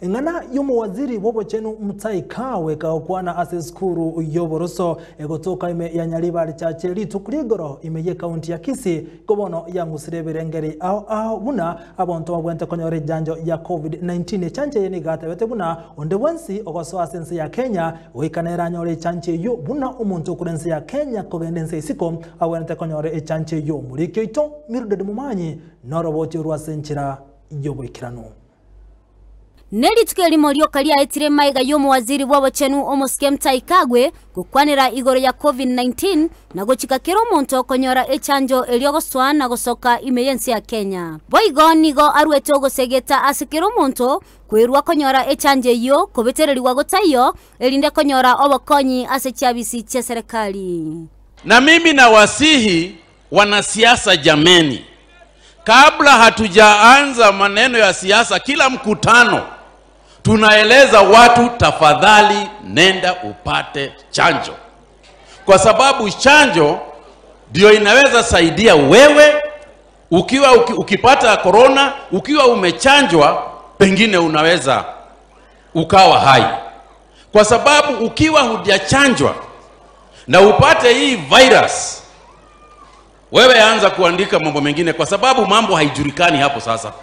ingana y'umuwaziri w'obochenu Mutaikawe kaokwana ase skuru y'oboroso egotoka ime ya Nyaribari chache litukurigoro ime ye kaunti ya Kisii kobono ya ngusireberengeri ao buna abonto babwente konyore janjo ya COVID-19 chanche yeni gata wete buna onde wensi ogoso asense ya Kenya oikanera nyore chanche yo buna umuntu kurense ya Kenya kogendense isiko awente konyore chanche yo murikyo ito mirudede mumanyi noroboche ruasenchira yoboikirano Neli tukelimo liokalia etire maiga yomu waziri w'obochenu Mutaikawe kukwanira igoro ya COVID-19 na gochika kero monto konyora echanjo eliogoswa na gosoka imeyensi ya Kenya. Boigo nigo arweto gosegeta asikero monto kwerwa konyora echanje yo kobetereri wagotayo elinde konyora obokonyi asechabisi cha serikali. Na mimi na wasihi wanasiasa jameni, kabla hatujaanza maneno ya siasa, kila mkutano tunaeleza watu tafadhali nenda upate chanjo, kwa sababu chanjo ndio inaweza saidia wewe ukipata corona, ukiwa umechanjwa pengine unaweza ukawa hai, kwa sababu ukiwa hujachanjwa na upate hii virus, wewe anza kuandika mambo mengine, kwa sababu mambo haijulikani hapo sasa.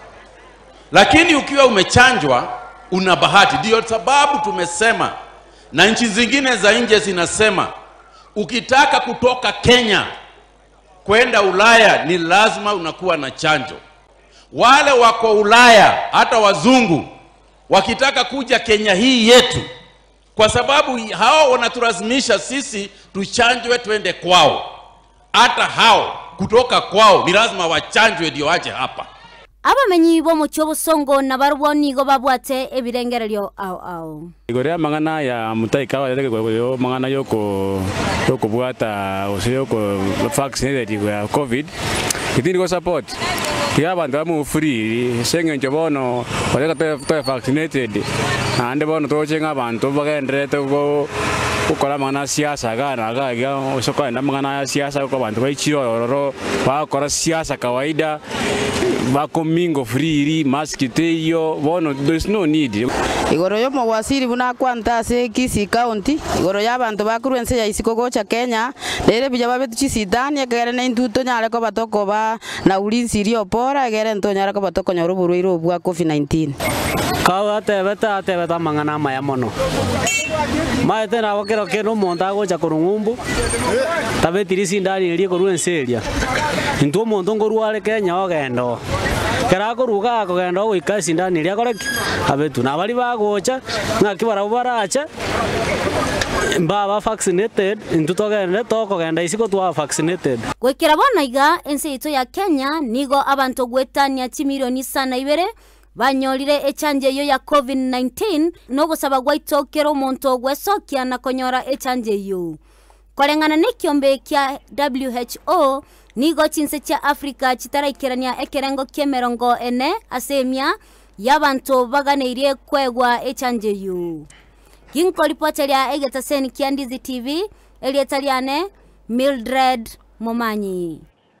Lakini ukiwa umechanjwa una bahati. Ndio sababu tumesema na nchi zingine za nje zinasema ukitaka kutoka Kenya kwenda Ulaya ni lazima unakuwa na chanjo. Wale wako Ulaya, hata wazungu, wakitaka kuja Kenya hii yetu, kwa sababu hao wanatulazimisha sisi tuchanjwe twende kwao, hata hao kutoka kwao ni lazima wachanjwe ndio waje hapa. Abamenyi bo muchobo songo na baruboni go babwate ebirengerero ao. Igoro ya mangana ya Mutaikawe yo mangana yoko bwata oseo ko vaccinated ya COVID. Kitini go support. Ya bantu mu free senge njobono bareka to vaccinated. Ande bono to chenga bantu bagendere to ukora mangana siasa ga osoka na mangana siasa ko bantu baichiro ro bakora siasa kawaida. Bako mingo free mask teyo bono, there's no need. Igoro yo mawaziri buna kwanta se Kisii County igoro ya bantu bakurense ya isiko gocha Kenya lere bijaba betu chisidani egere ne ntuto nyale ko batoko ba na ulinzi rio pora egere nto nyale ko batoko nyoruburu iro bwa COVID-19 kawa tebeta mangana maya mono maete na wakero keno monta gocha kurungumbu tabetiri sindani ri koruenseria ntuo monto ngoruare Kenya ogendo kerako ruga kogenda goikasi ndani ria koreki abetu na bali bagocha ngakibara baracha mbaba vaccinated intutogende tokogenda isiko twa vaccinated gwekera bona iga ense ito ya Kenya nigo abantu gwetania timilioni sana ibere banyorire echanje yo ya COVID-19 no gusaba gwaitokero monto gwesokia na konyora echanje yo korengana nekiombe kya WHO nigo chinse cha Afrika chitaraikirania ekerengo kemerongo ene asemia yabantu baganeirie kwegwa echanje yu kinko ripoteria egetaseni kia Ndizi TV elietaliane Mildred Momanyi.